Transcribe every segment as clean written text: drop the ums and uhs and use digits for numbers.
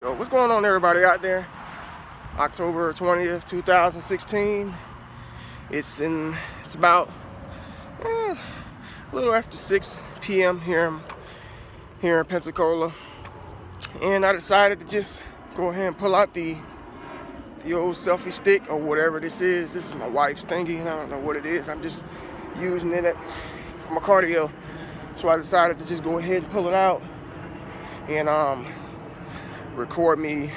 So what's going on, everybody out there? October 20th, 2016. It's about a little after 6 p.m. here in Pensacola, and I decided to just go ahead and pull out the old selfie stick or whatever this is. This is my wife's thingy, and I don't know what it is. I'm just using it for my cardio, so I decided to just go ahead and pull it out and record me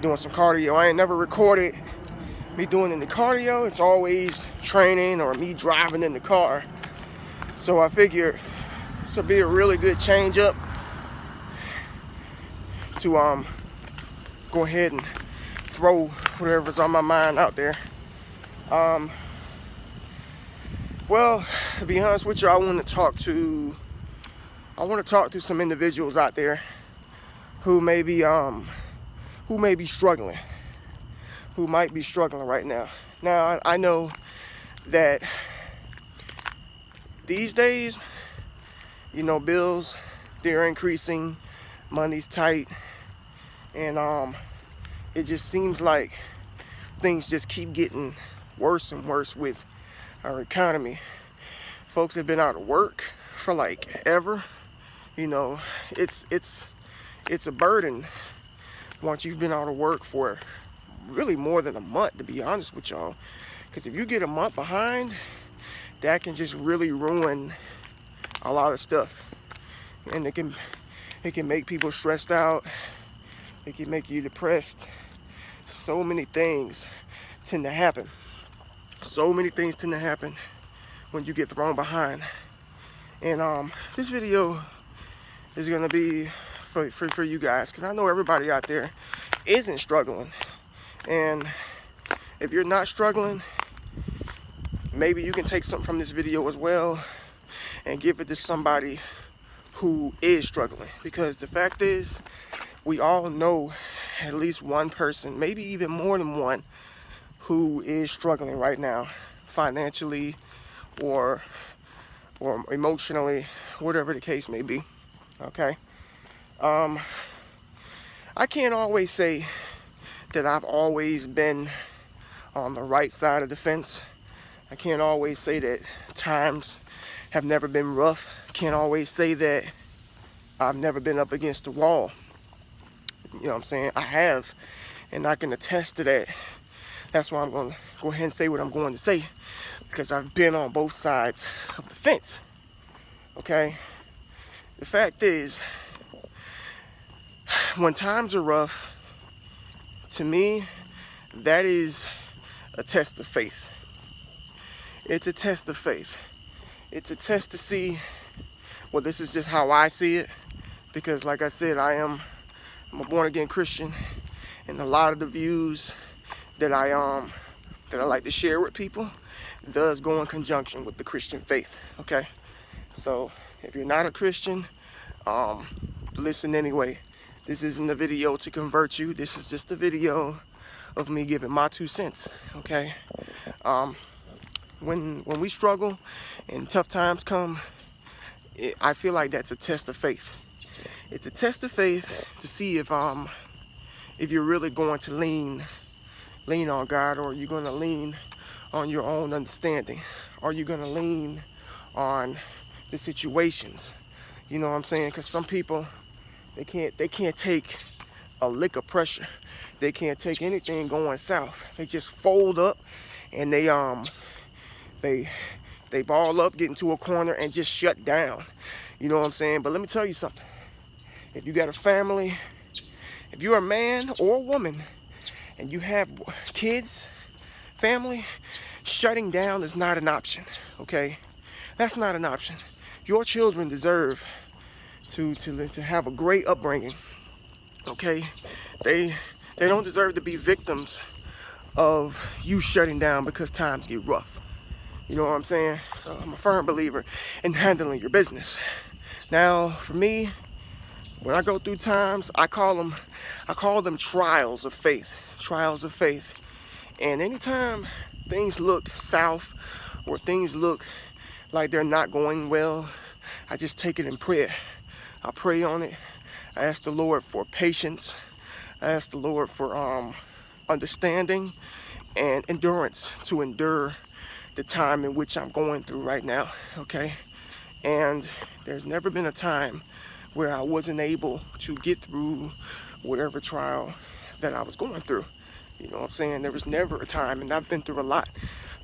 doing some cardio. I ain't never recorded me doing any cardio. It's always training or me driving in the car. So I figured this would be a really good change up to go ahead and throw whatever's on my mind out there. Well, to be honest with you, I want to talk to some individuals out there who may be struggling, who might be struggling right now. Now, I know that these days, bills, they're increasing, money's tight, and it just seems like things just keep getting worse and worse with our economy. Folks have been out of work for like ever. It's a burden once you've been out of work for really more than a month, to be honest with y'all. Because if you get a month behind, that can just really ruin a lot of stuff. And it can make people stressed out. It can make you depressed. So many things tend to happen. So many things tend to happen when you get thrown behind. And this video is gonna be for you guys, because I know everybody out there isn't struggling. And if you're not struggling, maybe you can take something from this video as well and give it to somebody who is struggling. Because the fact is, we all know at least one person, maybe even more than one, who is struggling right now, financially or emotionally, whatever the case may be. Okay. I can't always say that I've always been on the right side of the fence. I can't always say that times have never been rough. I can't always say that I've never been up against the wall. You know what I'm saying? I have, and I can attest to that. That's why I'm going to go ahead and say what I'm going to say, because I've been on both sides of the fence. Okay? The fact is, when times are rough, to me, that is a test of faith. It's a test of faith. It's a test to see, well, this is just how I see it, because like I said, I'm a born-again Christian, and a lot of the views that I like to share with people does go in conjunction with the Christian faith. Okay, so if you're not a Christian, listen anyway. This isn't a video to convert you. This is just a video of me giving my 2 cents. Okay, when we struggle and tough times come, I feel like that's a test of faith. It's a test of faith to see if you're really going to lean on God, or you're going to lean on your own understanding. Are you going to lean on the situations? You know what I'm saying? Because some people, they can't take a lick of pressure. They can't take anything going south. They just fold up, and they ball up, get into a corner, and just shut down. You know what I'm saying? But let me tell you something. If you got a family, if you're a man or a woman, and you have kids, family, shutting down is not an option. Okay, that's not an option. Your children deserve to have a great upbringing. Okay, they don't deserve to be victims of you shutting down because times get rough. You know what I'm saying? So I'm a firm believer in handling your business. Now, for me, when I go through times, I call them trials of faith. Trials of faith. And anytime things look south, or things look like they're not going well, I just take it in prayer. I pray on it. I ask the Lord for patience. I ask the Lord for understanding and endurance to endure the time in which I'm going through right now, okay? And there's never been a time where I wasn't able to get through whatever trial that I was going through. You know what I'm saying? There was never a time, and I've been through a lot.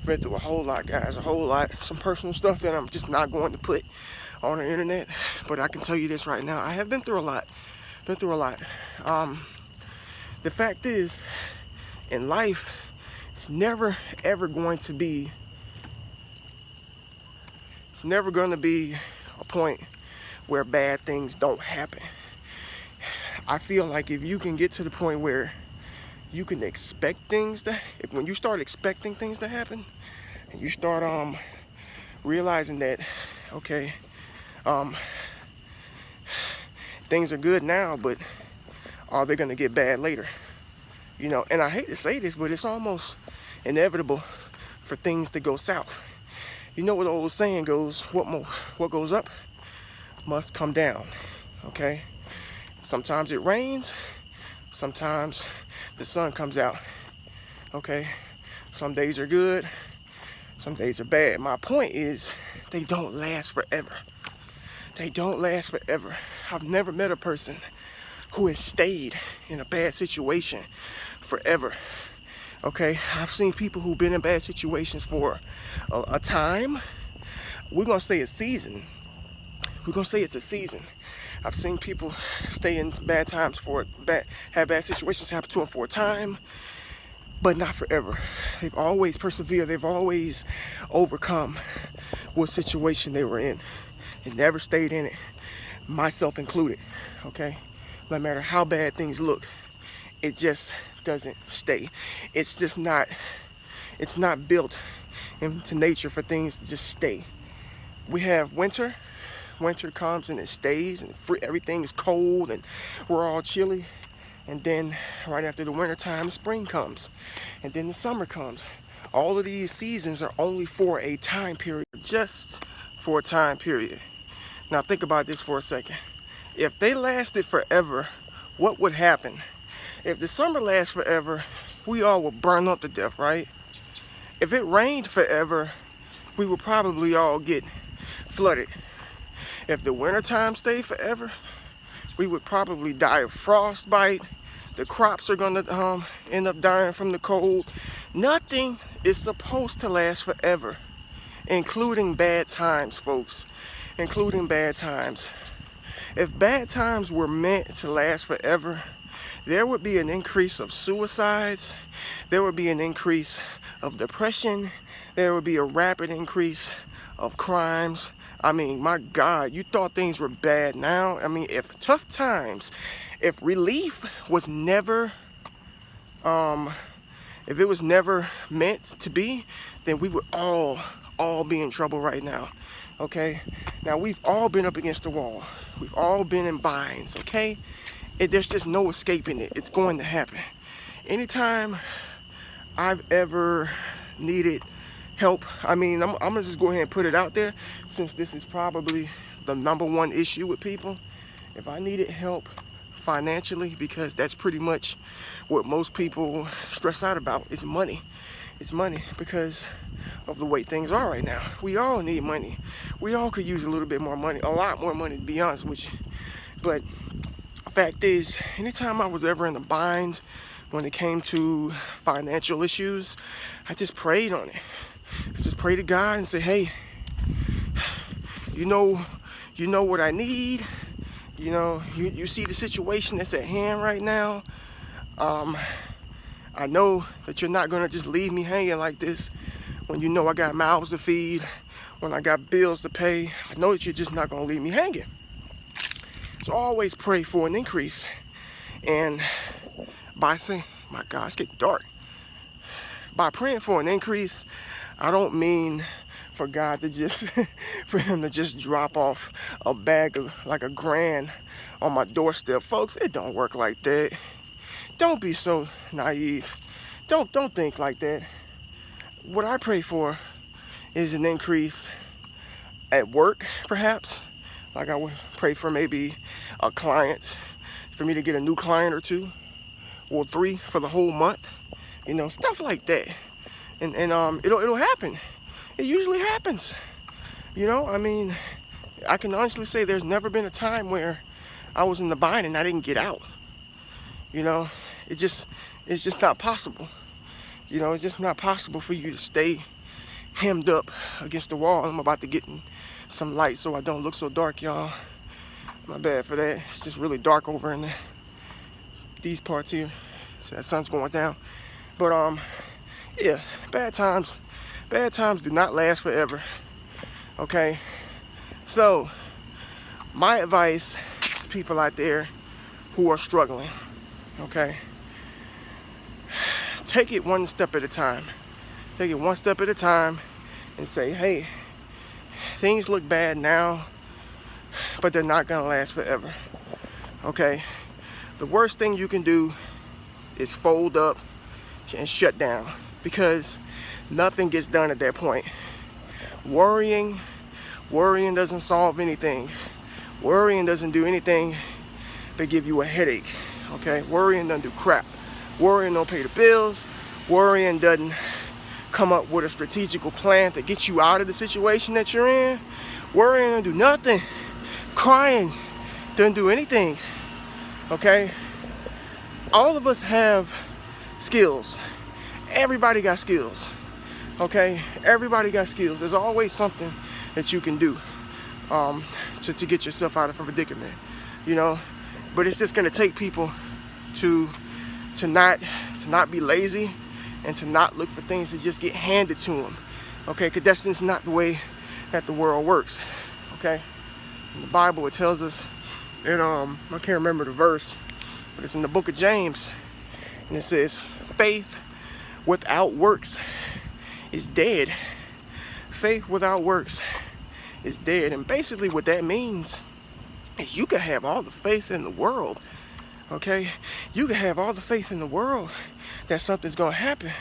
Been through a whole lot, guys, a whole lot. Some personal stuff that I'm just not going to put on the internet, but I can tell you this right now. I have been through a lot. Been through a lot. The fact is, in life, it's never ever going to be a point where bad things don't happen. I feel like if you can get to the point where you can expect things when you start expecting things to happen, and you start realizing that, okay, things are good now, but are they gonna get bad later? You know, and I hate to say this, but it's almost inevitable for things to go south. You know what the old saying goes, what goes up must come down, okay? Sometimes it rains, sometimes the sun comes out, okay? Some days are good, some days are bad. My point is, they don't last forever. They don't last forever. I've never met a person who has stayed in a bad situation forever, okay? I've seen people who've been in bad situations for a time. We're gonna say a season. We're gonna say it's a season. I've seen people stay in bad times have bad situations happen to them for a time, but not forever. They've always persevered. They've always overcome what situation they were in. They never stayed in it, myself included, okay? No matter how bad things look, it just doesn't stay. It's just not, it's not built into nature for things to just stay. We have winter. Winter comes and it stays, and everything's cold and we're all chilly. And then right after the winter time, spring comes, and then the summer comes. All of these seasons are only for a time period, just for a time period. Now think about this for a second. If they lasted forever, what would happen? If the summer lasts forever, we all would burn up to death, right? If it rained forever, we would probably all get flooded. If the wintertime stayed forever, we would probably die of frostbite. The crops are gonna end up dying from the cold. Nothing is supposed to last forever, including bad times, folks, including bad times. If bad times were meant to last forever, there would be an increase of suicides, there would be an increase of depression, there would be a rapid increase of crimes. I mean, my God, you thought things were bad now? I mean, if tough times, if relief was never, if it was never meant to be, then we would all be in trouble right now, okay? Now, we've all been up against the wall. We've all been in binds, okay? There's just no escaping it. It's going to happen. Anytime I've ever needed help, I mean, I'm gonna just go ahead and put it out there, since this is probably the #1 issue with people. If I needed help financially, because that's pretty much what most people stress out about, is money. It's money, because of the way things are right now. We all need money. We all could use a little bit more money, a lot more money, to be honest with you. But the fact is, anytime I was ever in a bind when it came to financial issues, I just prayed on it. I just pray to God and say, hey, you know what I need. You know, you see the situation that's at hand right now. I know that you're not gonna just leave me hanging like this when you know I got mouths to feed, when I got bills to pay. I know that you're just not gonna leave me hanging. So always pray for an increase. And by saying, my God, it's getting dark. By praying for an increase, I don't mean for God to just, for him to just drop off a bag of like $1,000 on my doorstep. Folks, it don't work like that. Don't be so naive. Don't think like that. What I pray for is an increase at work, perhaps. Like I would pray for maybe a client, for me to get a new client or two. or 3 for the whole month. You know, stuff like that. And it'll happen. It usually happens. You know, I mean, I can honestly say there's never been a time where I was in the bind and I didn't get out. You know, it's just not possible. You know, it's just not possible for you to stay hemmed up against the wall. I'm about to get in some light so I don't look so dark, y'all. My bad for that. It's just really dark over in these parts here. So that sun's going down. But yeah, bad times do not last forever. Okay? So, my advice to people out there who are struggling, okay? Take it one step at a time. Take it one step at a time and say, hey, things look bad now, but they're not gonna last forever, okay? The worst thing you can do is fold up and shut down, because nothing gets done at that point. Worrying doesn't solve anything. Worrying doesn't do anything but give you a headache, okay? Worrying doesn't do crap. Worrying don't pay the bills. Worrying doesn't come up with a strategical plan to get you out of the situation that you're in. Worrying doesn't do nothing. Crying doesn't do anything, okay? All of us have skills. Everybody got skills, okay? Everybody got skills. There's always something that you can do to get yourself out of a predicament, you know? But it's just gonna take people to not be lazy and to not look for things that just get handed to them, okay? Because that's just not the way that the world works, okay? In the Bible, it tells us, and I can't remember the verse, but it's in the book of James, and it says, faith without works is dead. Faith without works is dead. And basically what that means is you can have all the faith in the world, okay? You can have all the faith in the world that something's gonna happen,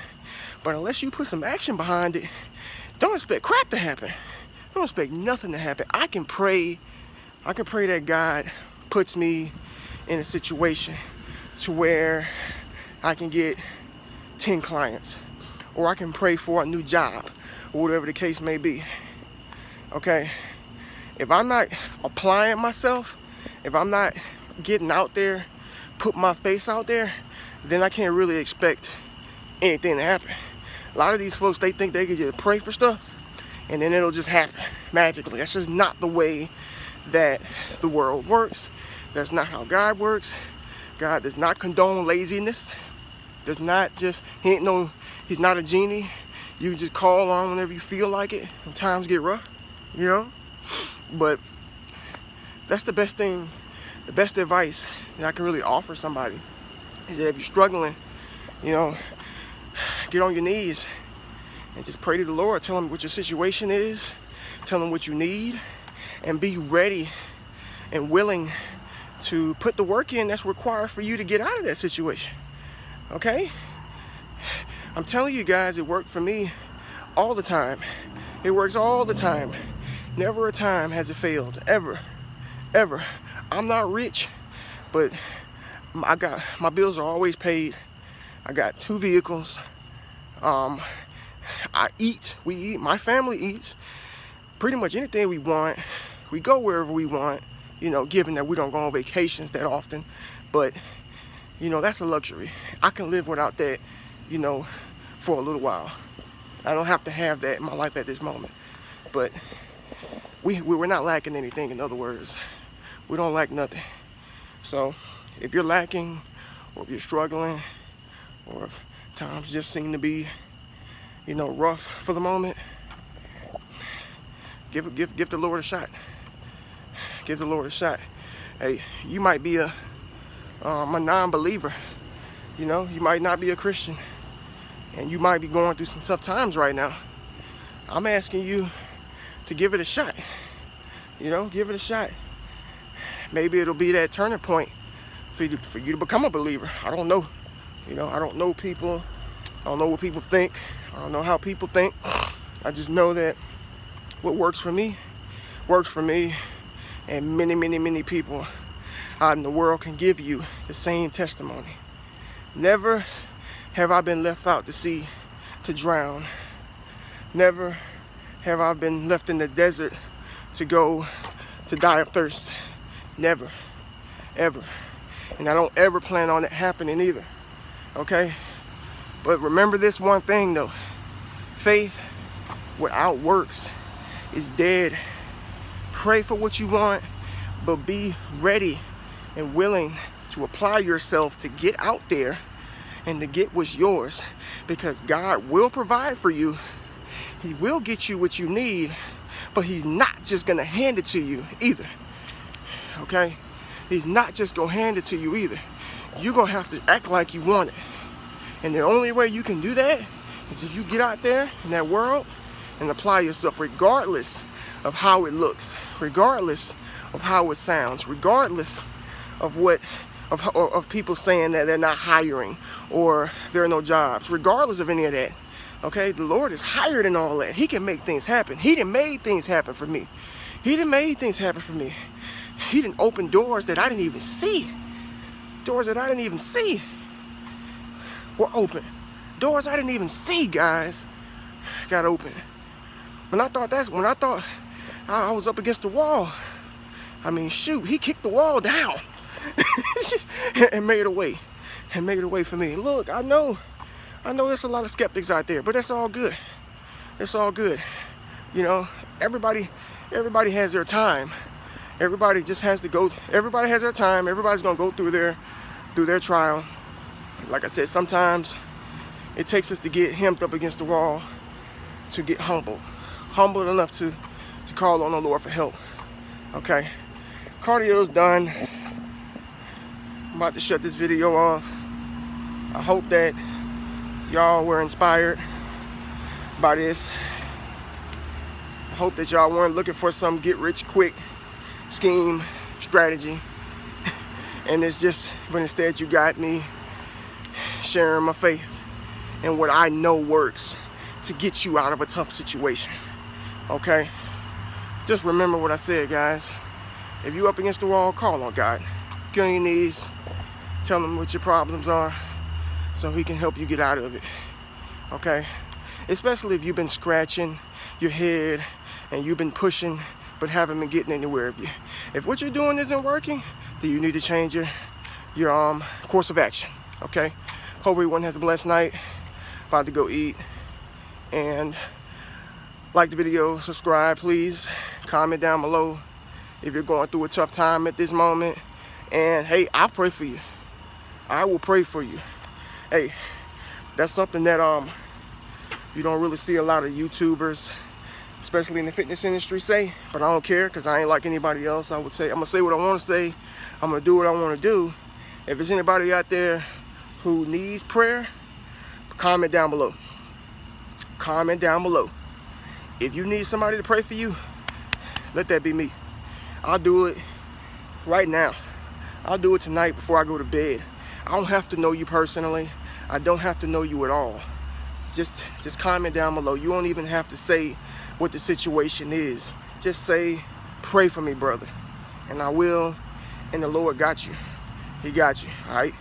but unless you put some action behind it, don't expect crap to happen. Don't expect nothing to happen. I can pray that God puts me in a situation to where I can get 10 clients, or I can pray for a new job, or whatever the case may be, okay? If I'm not applying myself, if I'm not getting out there, put my face out there, then I can't really expect anything to happen. A lot of these folks, they think they can just pray for stuff and then it'll just happen magically. That's just not the way that the world works. That's not how God works. God does not condone laziness. Does not just, he's not a genie. You can just call on whenever you feel like it when times get rough, you know? But that's the best thing, the best advice that I can really offer somebody is that if you're struggling, you know, get on your knees and just pray to the Lord. Tell him what your situation is. Tell him what you need, and be ready and willing to put the work in that's required for you to get out of that situation, okay? I'm telling you guys, it worked for me all the time. It works all the time. Never a time has it failed, ever, ever. I'm not rich, but my bills are always paid. I got 2 vehicles. We eat, my family eats pretty much anything we want. We go wherever we want, you know, given that we don't go on vacations that often. But, you know, that's a luxury. I can live without that, you know, for a little while. I don't have to have that in my life at this moment. But we're not lacking anything, in other words. We don't lack nothing. So if you're lacking, or if you're struggling, or if times just seem to be, you know, rough for the moment, give the Lord a shot. Give the Lord a shot. Hey, you might be a non-believer. You know, you might not be a Christian, and you might be going through some tough times right now. I'm asking you to give it a shot. You know, give it a shot. Maybe it'll be that turning point for you to become a believer. I don't know. You know, I don't know people. I don't know what people think. I don't know how people think. I just know that what works for me, and many people out in the world can give you the same testimony. Never have I been left out to sea to drown. Never have I been left in the desert to go to die of thirst. Never, ever. And I don't ever plan on it happening either, okay? But remember this one thing though, faith without works is dead. Pray for what you want, but be ready and willing to apply yourself to get out there and to get what's yours, because God will provide for you. He will get you what you need, but he's not just gonna hand it to you either, okay? He's not just gonna hand it to you either. You're gonna have to act like you want it. And the only way you can do that is if you get out there in that world and apply yourself, regardless of how it looks, regardless of how it sounds, regardless of what of people saying that they're not hiring or there are no jobs, regardless of any of that. Okay, the Lord is higher than all that. He can make things happen. He done made things happen for me. He done made things happen for me. He done opened doors that I didn't even see. Doors that I didn't even see were open. Doors I didn't even see, guys, got open. When I thought I was up against the wall, I mean, shoot, he kicked the wall down and made a way. And made a way for me. Look, I know there's a lot of skeptics out there, but that's all good. It's all good. You know, everybody has their time. Everybody just has to go. Everybody has their time. Everybody's gonna go through their trial. Like I said, sometimes it takes us to get hemmed up against the wall to get humbled enough to call on the Lord for help. Okay, cardio's done. I'm about to shut this video off. I hope that y'all were inspired by this. I hope that y'all weren't looking for some get-rich-quick scheme, strategy, and it's just, but instead you got me sharing my faith and what I know works to get you out of a tough situation. Okay? Just remember what I said, guys. If you up against the wall, call on God. Get on your knees, tell him what your problems are, so he can help you get out of it. Okay? Especially if you've been scratching your head and you've been pushing but haven't been getting anywhere. If what you're doing isn't working, then you need to change your course of action. Okay? Hope everyone has a blessed night. About to go eat. And like the video, subscribe please. Comment down below if you're going through a tough time at this moment. And hey, I'll pray for you. I will pray for you. Hey, that's something that you don't really see a lot of YouTubers, especially in the fitness industry, say, but I don't care, because I ain't like anybody else. I would say, I'm gonna say what I want to say. I'm gonna do what I want to do. If there's anybody out there who needs prayer, comment down below. Comment down below. If you need somebody to pray for you, let that be me. I'll do it right now. I'll do it tonight before I go to bed. I don't have to know you personally. I don't have to know you at all. Just comment down below. You won't even have to say what the situation is. Just say, pray for me, brother. And I will, and the Lord got you. He got you, all right?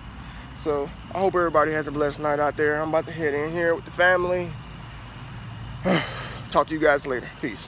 So I hope everybody has a blessed night out there. I'm about to head in here with the family. Talk to you guys later. Peace.